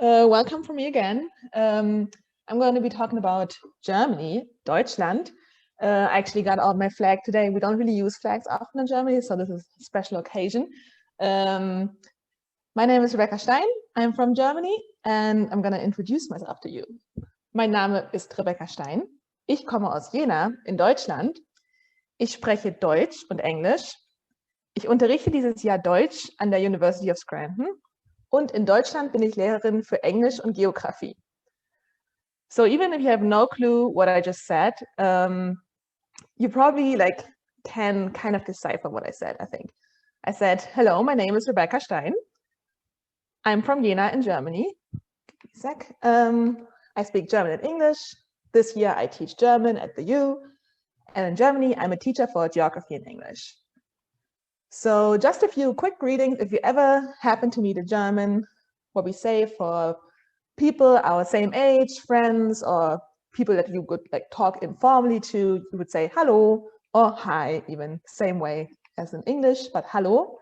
Welcome from me again. I'm going to be talking about Germany, Deutschland. I actually got out my flag today. We don't really use flags often in Germany, so this is a special occasion. My name is Rebekka Stein. I'm from Germany and I'm going to introduce myself to you. Mein Name ist Rebekka Stein. Ich komme aus Jena in Deutschland. Ich spreche Deutsch und Englisch. Ich unterrichte dieses Jahr Deutsch an der University of Scranton. Und in Deutschland bin ich Lehrerin für Englisch und Geografie. So even if you have no clue what I just said, you probably can kind of decipher what I said, I think. I said, hello, my name is Rebekka Stein. I'm from Jena in Germany. Give me a sec. I speak German and English. This year I teach German at the U. And in Germany, I'm a teacher for geography and English. So just a few quick greetings. If you ever happen to meet a German, what we say for people our same age, friends, or people that you could talk informally to, you would say hello or hi, even same way as in English, but hello.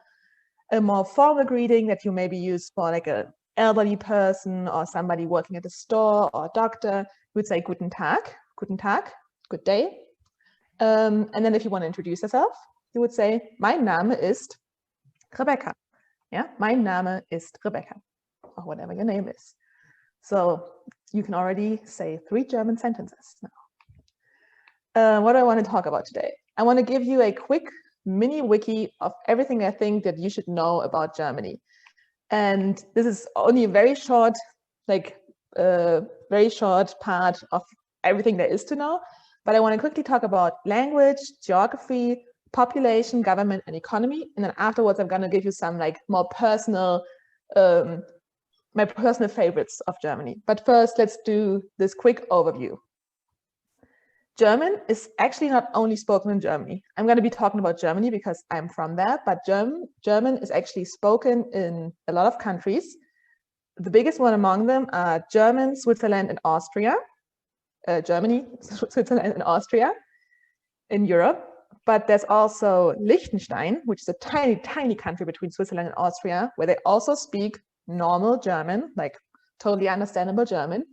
A more formal greeting that you maybe use for an elderly person or somebody working at a store or a doctor, you would say Guten Tag, good day. And then if you want to introduce yourself, you would say, mein Name ist Rebekka. Yeah, mein Name ist Rebekka, or whatever your name is. So you can already say 3 German sentences now. What do I want to talk about today? I want to give you a quick mini wiki of everything I think that you should know about Germany. And this is only a very short, very short part of everything there is to know. But I want to quickly talk about language, geography, population, government, and economy. And then afterwards, I'm going to give you some more personal, my personal favorites of Germany. But first, let's do this quick overview. German is actually not only spoken in Germany. I'm going to be talking about Germany because I'm from there, but German is actually spoken in a lot of countries. The biggest one among them are German, Switzerland, and Austria. Germany, Switzerland, and Austria in Europe. But there's also Liechtenstein, which is a tiny, tiny country between Switzerland and Austria, where they also speak normal German, totally understandable German.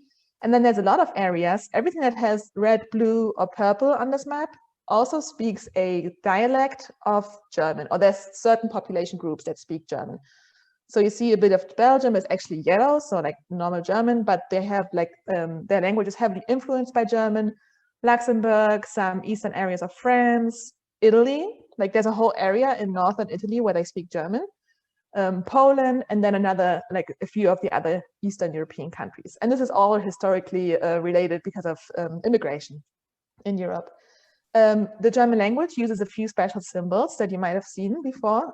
And then there's a lot of areas, everything that has red, blue, or purple on this map also speaks a dialect of German, or there's certain population groups that speak German. So you see a bit of Belgium is actually yellow, so normal German, but they have their language is heavily influenced by German. Luxembourg, some eastern areas of France, Italy, there's a whole area in northern Italy where they speak German, Poland, and then another, a few of the other Eastern European countries. And this is all historically related because of immigration in Europe. The German language uses a few special symbols that you might have seen before.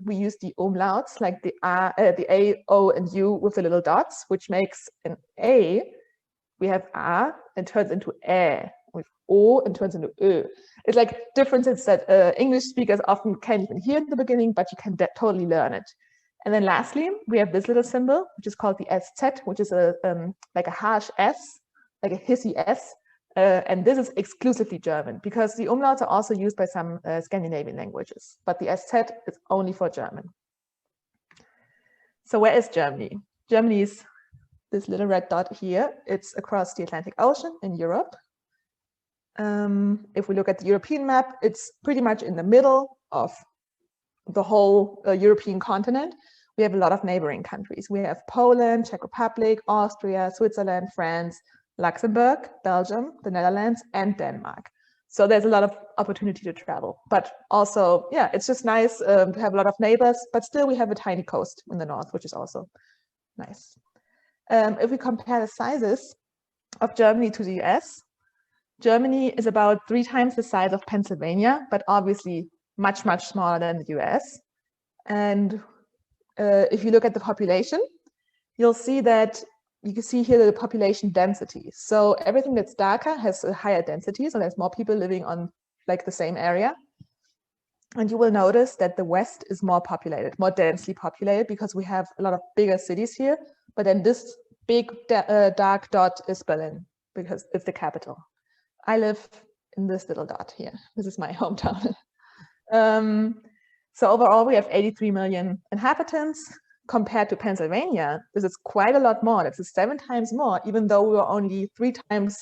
We use the umlauts, the A, O, and U with the little dots, which makes an A. We have A and turns into E, with O and turns into Ö. It's differences that English speakers often can't even hear in the beginning, but you can totally learn it. And then lastly, we have this little symbol, which is called the SZ, which is a harsh S, a hissy S. And this is exclusively German, because the umlauts are also used by some Scandinavian languages, but the SZ is only for German. So where is Germany? Germany is this little red dot here. It's across the Atlantic Ocean in Europe. If we look at the European map, it's pretty much in the middle of the whole European continent. We have a lot of neighboring countries. We have Poland, Czech Republic, Austria, Switzerland, France, Luxembourg, Belgium, the Netherlands, and Denmark. So there's a lot of opportunity to travel. But also, yeah, it's just nice to have a lot of neighbors, but still we have a tiny coast in the north, which is also nice. If we compare the sizes of Germany to the US, Germany is about 3 times the size of Pennsylvania, but obviously much, much smaller than the US. And if you look at the population, you'll see that you can see here the population density. So everything that's darker has a higher density, so there's more people living on the same area. And you will notice that the West is more populated, more densely populated, because we have a lot of bigger cities here. But then this big dark dot is Berlin, because it's the capital. I live in this little dot here. This is my hometown. So overall, we have 83 million inhabitants, compared to Pennsylvania, this is quite a lot more. That's 7 times more, even though we were only 3 times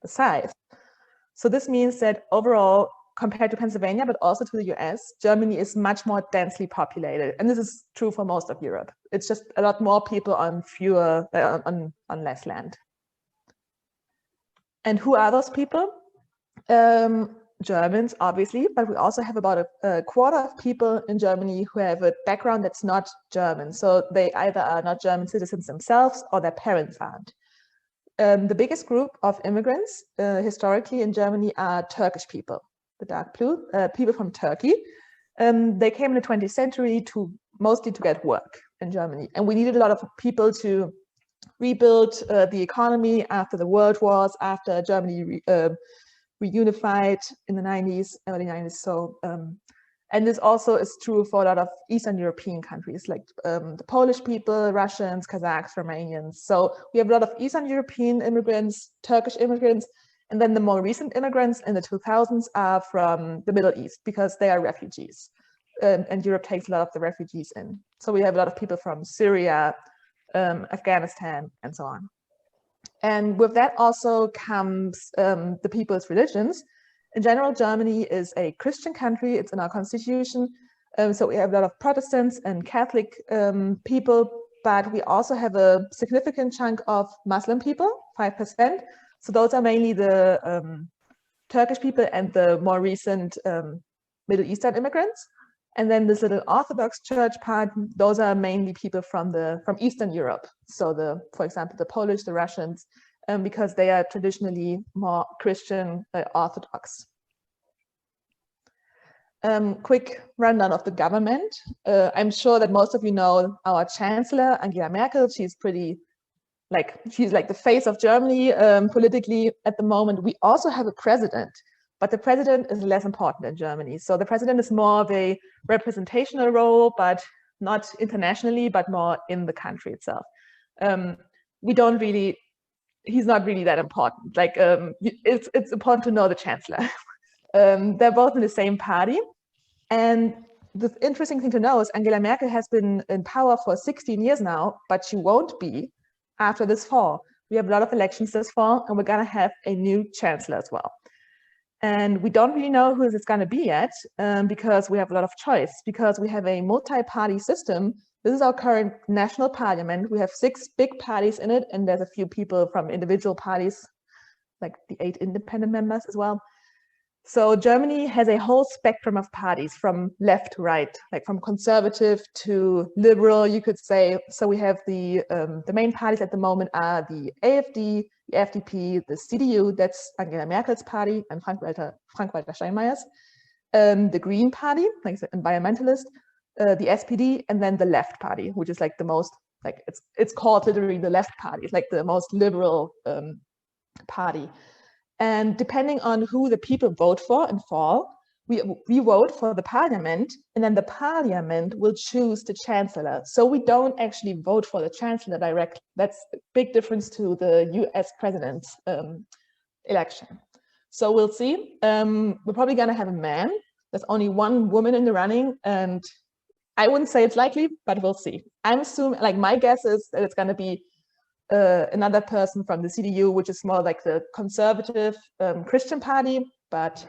the size. So this means that overall, compared to Pennsylvania, but also to the US, Germany is much more densely populated. And this is true for most of Europe. It's just a lot more people on fewer, on less land. And who are those people? Germans, obviously, but we also have about a quarter of people in Germany who have a background that's not German. So they either are not German citizens themselves or their parents aren't. The biggest group of immigrants historically in Germany are Turkish people, the dark blue, people from Turkey. They came in the 20th century mostly to get work in Germany. And we needed a lot of people to rebuild the economy after the world wars, after Germany reunified in the 90s, early 90s. So, and this also is true for a lot of Eastern European countries, like the Polish people, Russians, Kazakhs, Romanians. So we have a lot of Eastern European immigrants, Turkish immigrants, and then the more recent immigrants in the 2000s are from the Middle East because they are refugees. And Europe takes a lot of the refugees in. So we have a lot of people from Syria, Afghanistan, and so on. And with that also comes the people's religions. In general, Germany is a Christian country. It's in our constitution. So we have a lot of Protestants and Catholic people, but we also have a significant chunk of Muslim people, 5%. So those are mainly the Turkish people and the more recent Middle Eastern immigrants. And then this little Orthodox Church part, those are mainly people from Eastern Europe. So for example, the Polish, the Russians, because they are traditionally more Christian Orthodox. Quick rundown of the government. I'm sure that most of you know our Chancellor, Angela Merkel. She's like the face of Germany politically at the moment. We also have a president. But the president is less important in Germany. So the president is more of a representational role, but not internationally, but more in the country itself. He's not really that important. Like it's important to know the chancellor. They're both in the same party. And the interesting thing to know is Angela Merkel has been in power for 16 years now, but she won't be after this fall. We have a lot of elections this fall, and we're gonna have a new chancellor as well. And we don't really know who it's going to be yet because we have a lot of choice, because we have a multi-party system. This is our current national parliament. We have 6 big parties in it, and there's a few people from individual parties, like the 8 independent members as well. So Germany has a whole spectrum of parties from left to right, like from conservative to liberal, you could say. So we have the main parties at the moment are the AfD, the FDP, the CDU, that's Angela Merkel's party, and Frank-Walter Steinmeier's, the Green Party, like the environmentalist, the SPD, and then the Left Party, which is like the most, like it's called literally the Left Party, it's like the most liberal party. And depending on who the people vote for in fall, we vote for the parliament, and then the parliament will choose the chancellor. So we don't actually vote for the chancellor directly. That's a big difference to the US president's election. So we'll see. We're probably gonna have a man. There's only one woman in the running, and I wouldn't say it's likely, but we'll see. I'm assuming, like my guess is that it's gonna be another person from the CDU, which is more like the conservative Christian party, but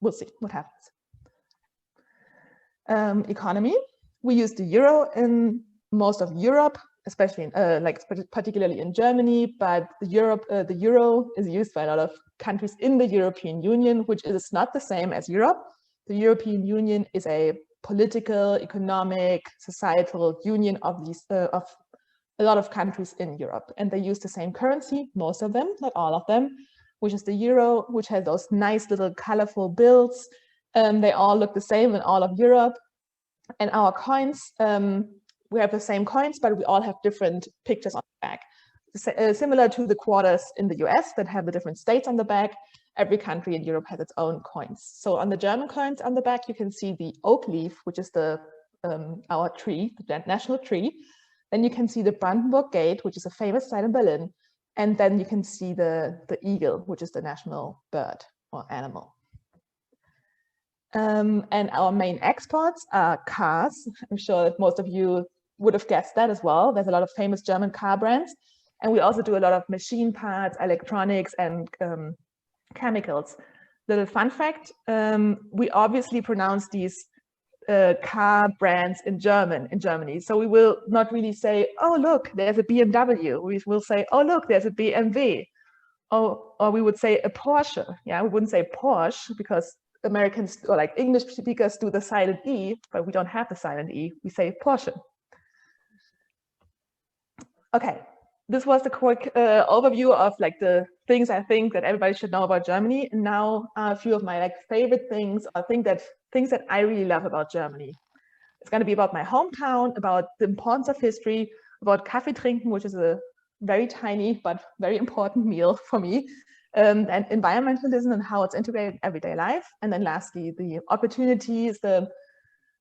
we'll see what happens. Economy. We use the euro in most of Europe, especially in, particularly in Germany, but the euro is used by a lot of countries in the European Union, which is not the same as Europe. The European Union is a political, economic, societal union of a lot of countries in Europe, and they use the same currency, most of them, not all of them, which is the euro, which has those nice little colorful bills. They all look the same in all of Europe. And our coins, we have the same coins, but we all have different pictures on the back. Similar to the quarters in the US that have the different states on the back, every country in Europe has its own coins. So on the German coins on the back, you can see the oak leaf, which is our tree, the national tree. Then you can see the Brandenburg Gate, which is a famous site in Berlin. And then you can see the eagle, which is the national bird or animal. And our main exports are cars. I'm sure that most of you would have guessed that as well. There's a lot of famous German car brands. And we also do a lot of machine parts, electronics, and chemicals. Little fun fact, we obviously pronounce these car brands in Germany. So we will not really say, oh, look, there's a BMW. We will say, oh, look, there's a BMW. Or we would say a Porsche. Yeah, we wouldn't say Porsche because Americans or like English speakers do the silent E, but we don't have the silent E. We say Porsche. Okay, this was the quick overview of like the things I think that everybody should know about Germany. And now a few of my like favorite things, or things that I really love about Germany. It's going to be about my hometown, about the importance of history, about Kaffee trinken, which is a very tiny but very important meal for me, and environmentalism and how it's integrated in everyday life. And then lastly, the opportunities, the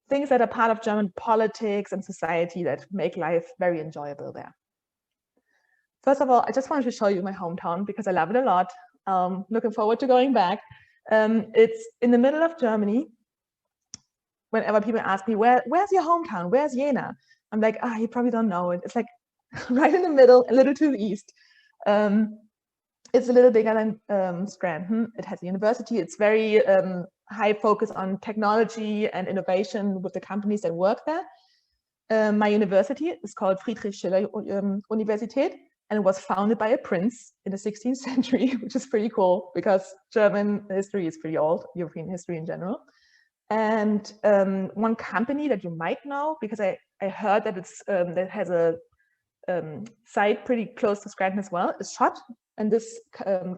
things that are part of German politics and society that make life very enjoyable there. First of all, I just wanted to show you my hometown because I love it a lot. Looking forward to going back. It's in the middle of Germany. Whenever people ask me, where's your hometown? Where's Jena? I'm like, you probably don't know it. It's like right in the middle, a little to the east. It's a little bigger than Scranton. It has a university. It's very high focus on technology and innovation with the companies that work there. My university is called Friedrich Schiller Universität, and it was founded by a prince in the 16th century, which is pretty cool because German history is pretty old, European history in general. And one company that you might know, because I heard that it's that has a site pretty close to Scranton as well, is Schott. And this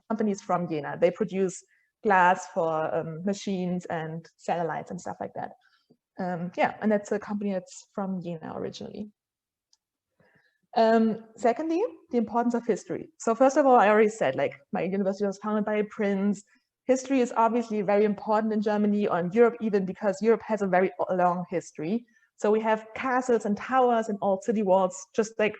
company is from Jena. They produce glass for machines and satellites and stuff like that. Yeah, and that's a company that's from Jena originally. Secondly, the importance of history. So first of all, I already said, like, my university was founded by a prince. History is obviously very important in Germany, or in Europe even, because Europe has a very long history. So we have castles and towers and old city walls just like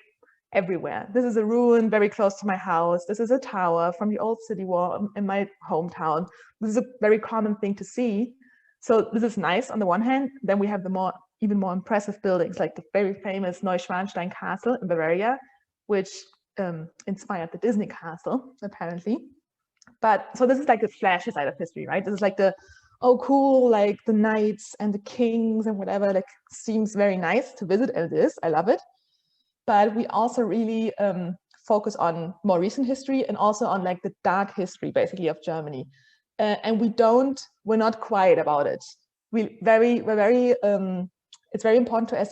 everywhere. This is a ruin very close to my house. This is a tower from the old city wall in my hometown. This is a very common thing to see. So this is nice on the one hand. Then we have the even more impressive buildings, like the very famous Neuschwanstein Castle in Bavaria, which inspired the Disney Castle, apparently. But so this is like the flashy side of history, right? This is like the, oh, cool, like the knights and the kings and whatever, like seems very nice to visit, and it is, I love it. But we also really focus on more recent history and also on like the dark history, basically, of Germany. And we're not quiet about it. It's very important to us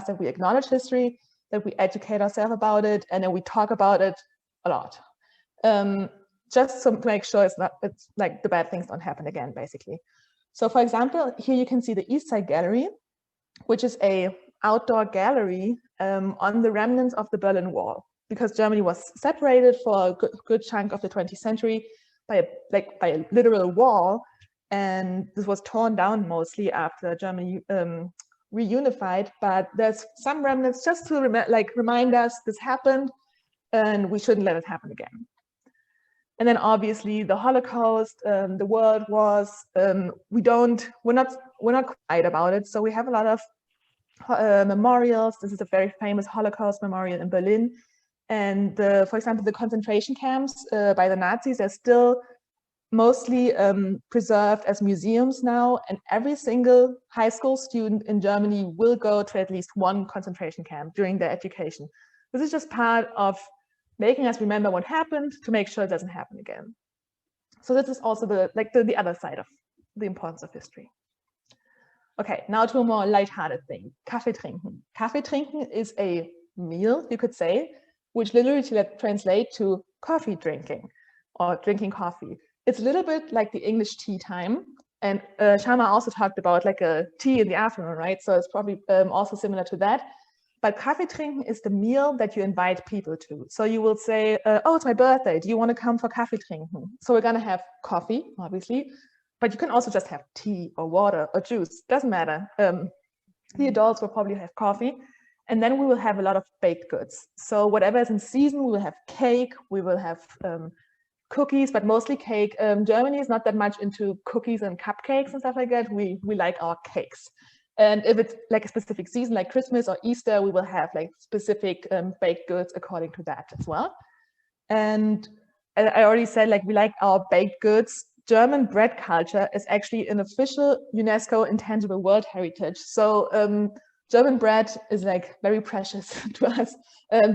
that we acknowledge history, that we educate ourselves about it, and then we talk about it a lot. Just to make sure it's like the bad things don't happen again, basically. So for example, here you can see the East Side Gallery, which is a outdoor gallery on the remnants of the Berlin Wall, because Germany was separated for a good chunk of the 20th century by a literal wall, and this was torn down mostly after Germany reunified. But there's some remnants just to remind us this happened, and we shouldn't let it happen again. And then obviously the Holocaust, the World Wars, we're not quiet about it. So we have a lot of memorials. This is a very famous Holocaust memorial in Berlin. And for example, the concentration camps by the Nazis are still mostly preserved as museums now. And every single high school student in Germany will go to at least one concentration camp during their education. This is just part of making us remember what happened to make sure it doesn't happen again. So this is also the other side of the importance of history. Okay, now to a more lighthearted thing, Kaffee trinken. Kaffee trinken is a meal, you could say, which literally translates to coffee drinking or drinking coffee. It's a little bit like the English tea time. And Shama also talked about like a tea in the afternoon, right? So it's probably also similar to that. But Kaffee trinken is the meal that you invite people to. So you will say, oh, it's my birthday. Do you want to come for Kaffee trinken? So we're going to have coffee, obviously, but you can also just have tea or water or juice. Doesn't matter. The adults will probably have coffee. And then we will have a lot of baked goods. So whatever is in season, we will have cake, we will have cookies, but mostly cake. Germany is not that much into cookies and cupcakes and stuff like that. We like our cakes. And if it's like a specific season, like Christmas or Easter, we will have like specific baked goods according to that as well. And I already said, like, we like our baked goods. German bread culture is actually an official UNESCO Intangible World Heritage. So German bread is like very precious to us.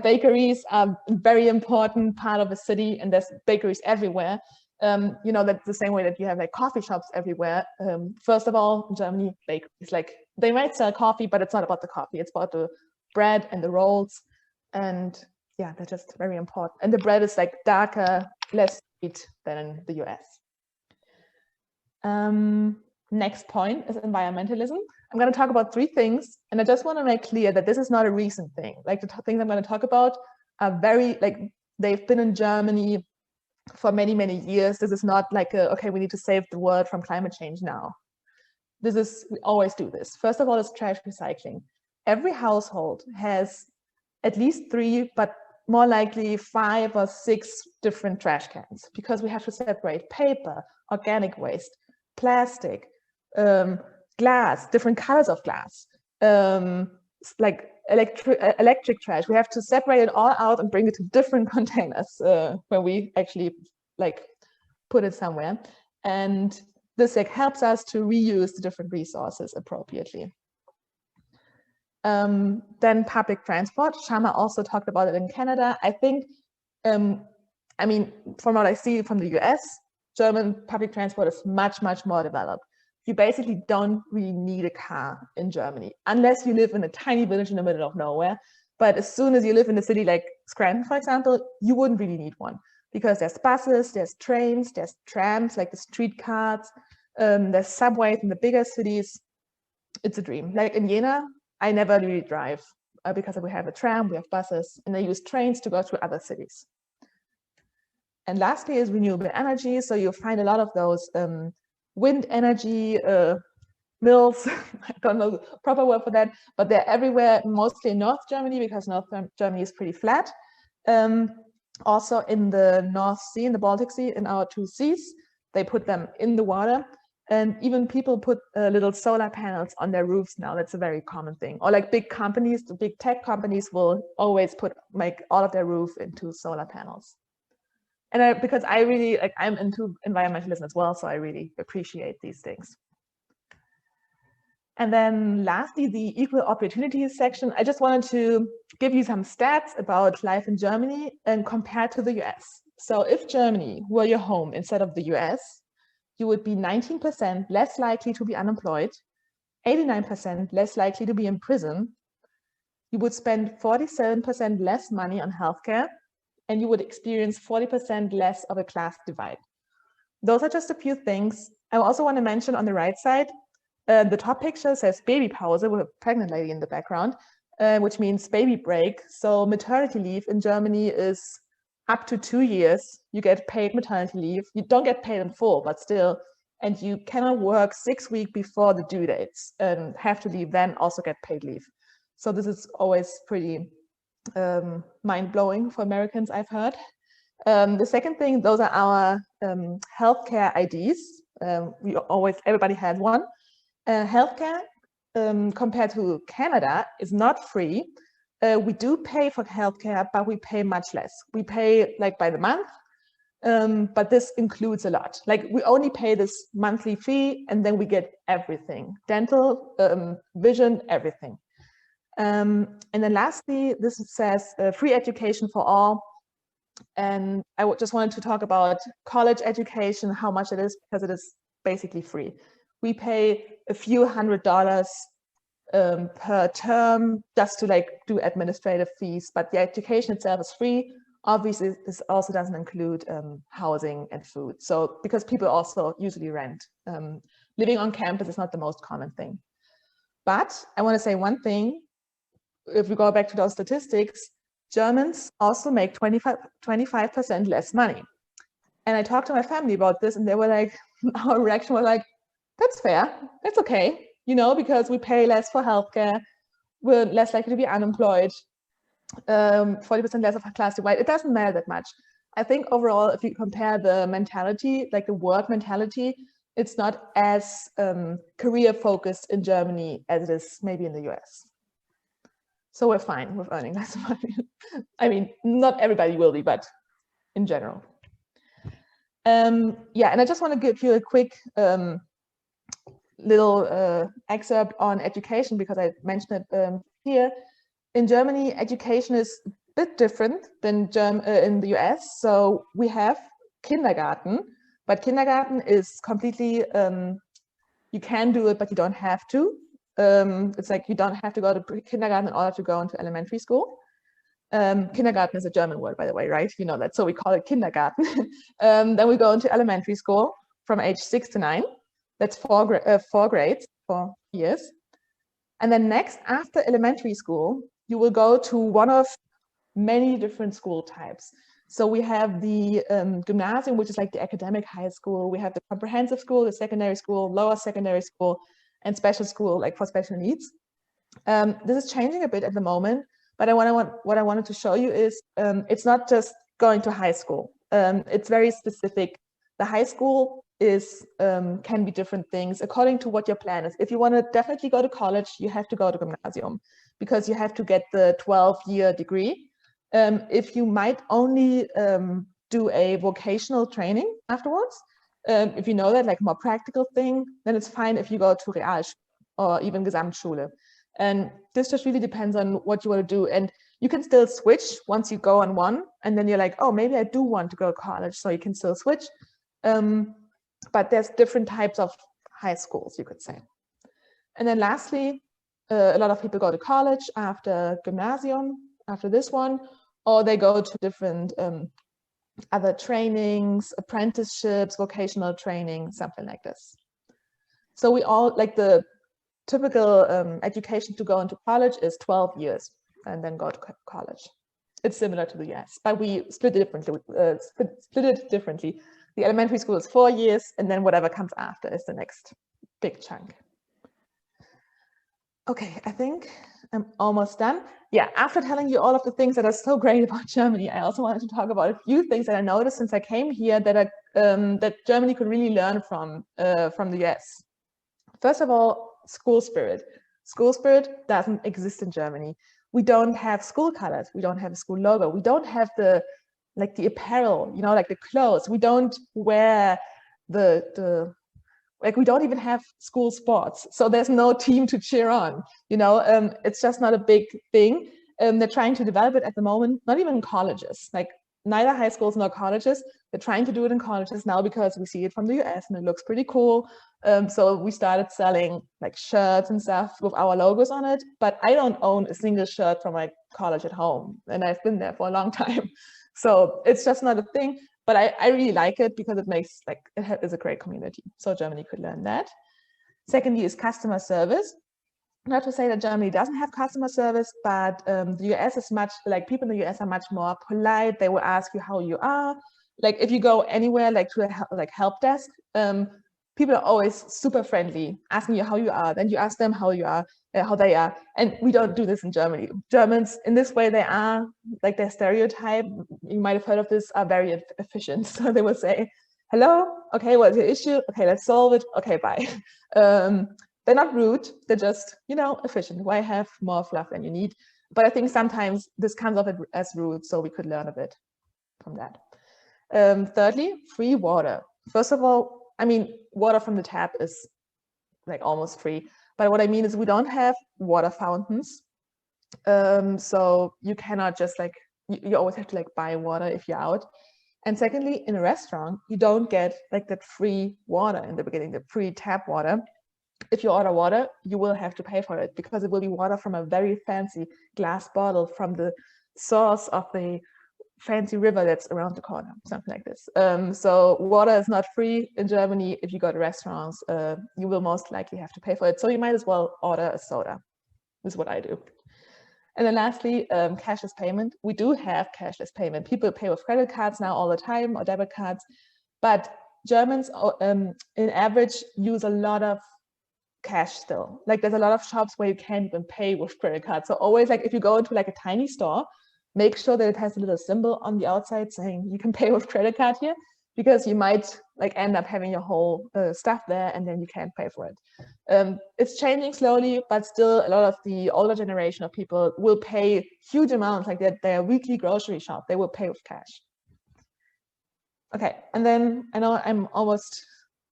Bakeries are a very important part of a city, and there's bakeries everywhere. You know, that's the same way that you have like coffee shops everywhere. First of all, in Germany, bakeries, like, they might sell coffee, but it's not about the coffee. It's about the bread and the rolls. And yeah, they're just very important. And the bread is like darker, less sweet than in the US. Next point is environmentalism. I'm going to talk about 3 things, and I just want to make clear that this is not a recent thing. Like, the things I'm going to talk about are very, like, they've been in Germany for many, many years. This is not like, okay, we need to save the world from climate change now. We always do this. First of all, is trash recycling. Every household has at least 3, but more likely 5 or 6 different trash cans, because we have to separate paper, organic waste, plastic, glass, different colors of glass, like electric trash. We have to separate it all out and bring it to different containers when we actually like put it somewhere. And this like helps us to reuse the different resources appropriately. Then public transport. Shama also talked about it in Canada. I think, I mean, from what I see from the US, German public transport is much, much more developed. You basically don't really need a car in Germany, unless you live in a tiny village in the middle of nowhere. But as soon as you live in a city like Scranton, for example, you wouldn't really need one, because there's buses, there's trains, there's trams, like the streetcars, there's subways in the bigger cities. It's a dream. Like in Jena, I never really drive because we have a tram, we have buses, and I use trains to go to other cities. And lastly is renewable energy. So you'll find a lot of those wind energy mills. I don't know the proper word for that, but they're everywhere, mostly in North Germany, because North Germany is pretty flat. Also in the North Sea, in the Baltic Sea, in our 2 seas, they put them in the water. And even people put little solar panels on their roofs now. That's a very common thing. Or like big companies, the big tech companies will always make all of their roof into solar panels. And because I really, like, I'm into environmentalism as well, so I really appreciate these things. And then lastly, the equal opportunities section. I just wanted to give you some stats about life in Germany and compared to the US. So if Germany were your home instead of the US, you would be 19% less likely to be unemployed, 89% less likely to be in prison. You would spend 47% less money on healthcare, and you would experience 40% less of a class divide. Those are just a few things. I also want to mention on the right side, the top picture says baby pause with a pregnant lady in the background, which means baby break. So maternity leave in Germany is up to 2 years. You get paid maternity leave. You don't get paid in full, but still, and you cannot work 6 weeks before the due dates and have to leave, then also get paid leave. So this is always pretty mind-blowing for Americans, I've heard. The second thing, those are our healthcare IDs. Everybody has one. Healthcare, compared to Canada, is not free. We do pay for healthcare, but we pay much less. We pay like by the month, but this includes a lot. Like, we only pay this monthly fee, and then we get everything: dental, vision, everything. And then lastly, this says free education for all. And I just wanted to talk about college education, how much it is, because it is basically free. We pay a few $100s per term just to like do administrative fees, but the education itself is free. Obviously, this also doesn't include housing and food. So, because people also usually rent. Living on campus is not the most common thing. But I want to say one thing. If we go back to those statistics, Germans also make 25% less money. And I talked to my family about this, and they were like, our reaction was like, that's fair, that's okay, you know, because we pay less for healthcare, we're less likely to be unemployed, 40% less of a class divide. It doesn't matter that much. I think overall, if you compare the mentality, like the work mentality, it's not as career focused in Germany as it is maybe in the US. So we're fine with earning less money. I mean, not everybody will be, but in general. Yeah, and I just want to give you a quick little excerpt on education, because I mentioned it here. In Germany, education is a bit different than in the US. So we have kindergarten, but kindergarten is completely, you can do it, but you don't have to. It's like you don't have to go to kindergarten in order to go into elementary school. Kindergarten is a German word, by the way, right? You know that, so we call it kindergarten. Then we go into elementary school from age 6 to 9. That's four grades, 4 years. And then next, after elementary school, you will go to one of many different school types. So we have the gymnasium, which is like the academic high school. We have the comprehensive school, the secondary school, lower secondary school, and special school, like for special needs. This is changing a bit at the moment, but what I wanted to show you is it's not just going to high school. It's very specific. The high school is can be different things according to what your plan is. If you want to definitely go to college, you have to go to gymnasium because you have to get the 12-year degree. If you might only do a vocational training afterwards, if you know that, like more practical thing, then it's fine if you go to Realschule or even Gesamtschule. And this just really depends on what you want to do. And you can still switch once you go on one, and then you're like, oh, maybe I do want to go to college, so you can still switch. But there's different types of high schools, you could say. And then lastly, a lot of people go to college after gymnasium, after this one, or they go to different other trainings, apprenticeships, vocational training, something like this. So we all, like the typical education to go into college is 12 years and then go to college. It's similar to the US, but we split it differently. The elementary school is 4 years, and then whatever comes after is the next big chunk. Okay, I think I'm almost done. Yeah, after telling you all of the things that are so great about Germany, I also wanted to talk about a few things that I noticed since I came here that that Germany could really learn from the US. First of all, school spirit. School spirit doesn't exist in Germany. We don't have school colors. We don't have a school logo. We don't have the apparel, you know, like the clothes. We don't wear like we don't even have school sports. So there's no team to cheer on, you know. It's just not a big thing. They're trying to develop it at the moment, not even in colleges, like neither high schools nor colleges. They're trying to do it in colleges now because we see it from the US and it looks pretty cool. So we started selling like shirts and stuff with our logos on it, but I don't own a single shirt from my college at home, and I've been there for a long time. So it's just not a thing, but I really like it because it makes, like, it is a great community. So Germany could learn that. Secondly is customer service. Not to say that Germany doesn't have customer service, but the US is much, like, people in the US are much more polite. They will ask you how you are. Like if you go anywhere, like to a help desk, people are always super friendly, asking you how you are. Then you ask them how you are, how they are. And we don't do this in Germany. Germans, in this way, they are, like, their stereotype, you might have heard of this, are very efficient. So they will say, hello, okay, what's your issue? Okay, let's solve it. Okay, bye. They're not rude. They're just, you know, efficient. Why have more fluff than you need? But I think sometimes this comes off as rude, so we could learn a bit from that. Thirdly, free water. First of all, I mean, water from the tap is like almost free. But what I mean is we don't have water fountains. So you cannot just like, you always have to like buy water if you're out. And secondly, in a restaurant, you don't get like that free water in the beginning, the free tap water. If you order water, you will have to pay for it because it will be water from a very fancy glass bottle from the source of the fancy river that's around the corner, something like this. So water is not free in Germany. If you go to restaurants, you will most likely have to pay for it. So you might as well order a soda. This is what I do. And then lastly, cashless payment. We do have cashless payment. People pay with credit cards now all the time, or debit cards. But Germans, in average, use a lot of cash still. Like there's a lot of shops where you can't even pay with credit cards. So always, like if you go into like a tiny store, make sure that it has a little symbol on the outside saying you can pay with credit card here, because you might like end up having your whole stuff there, and then you can't pay for it. It's changing slowly, but still a lot of the older generation of people will pay huge amounts, like their weekly grocery shop, they will pay with cash. Okay, and then I know I'm almost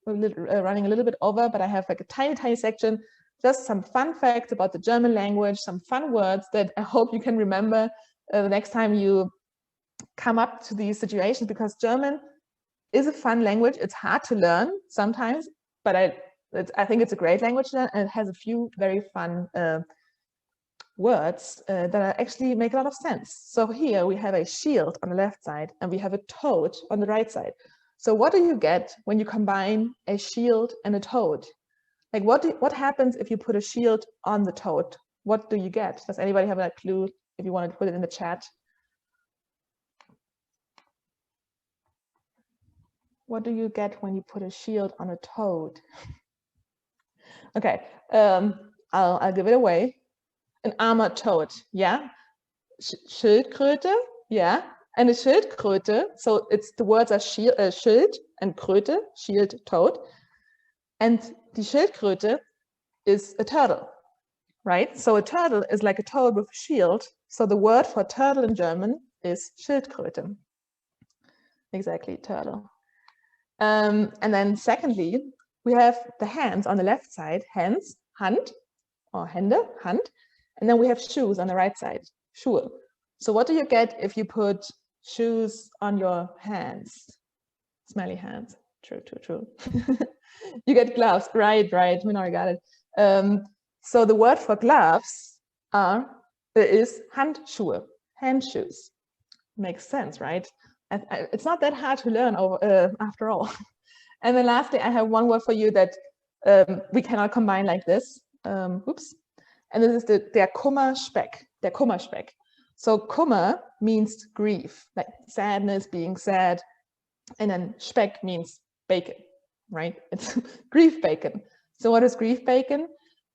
running a little bit over, but I have like a tiny section, just some fun facts about the German language, some fun words that I hope you can remember the next time you come up to these situations, because German is a fun language. It's hard to learn sometimes, but I think it's a great language to learn, and it has a few very fun words that actually make a lot of sense. So here we have a shield on the left side, and we have a toad on the right side. So what do you get when you combine a shield and a toad? Like what happens if you put a shield on the toad? What do you get? Does anybody have a clue? If you wanted to put it in the chat. What do you get when you put a shield on a toad? Okay, I'll give it away. An armored toad, yeah. Schildkröte, yeah. And a Schildkröte, so it's the words are Schild and Kröte, shield, toad. And die Schildkröte is a turtle, right? So a turtle is like a toad with a shield. So the word for turtle in German is Schildkröte. Exactly, turtle. And then secondly, we have the hands on the left side, hands, Hand, or Hände, Hand. And then we have shoes on the right side, Schuhe. So what do you get if you put shoes on your hands? Smelly hands. True. You get gloves, right, Minori got it. So the word for gloves is Handschuhe, hand shoes. Makes sense, right? It's not that hard to learn after all. And then lastly, I have one word for you that we cannot combine like this. Oops. And this is der Kummerspeck, der Kummerspeck. So Kummer means grief, like sadness, being sad. And then Speck means bacon, right? It's grief bacon. So what is grief bacon?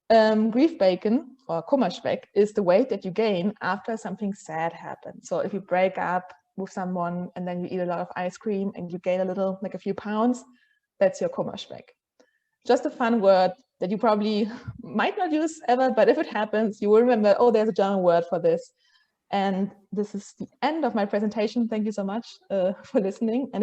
Grief bacon, or Kummerspeck, is the weight that you gain after something sad happens. So if you break up with someone and then you eat a lot of ice cream and you gain a little, like a few pounds, that's your Kummerspeck. Just a fun word that you probably might not use ever, but if it happens, you will remember, oh, there's a German word for this. And this is the end of my presentation. Thank you so much for listening. And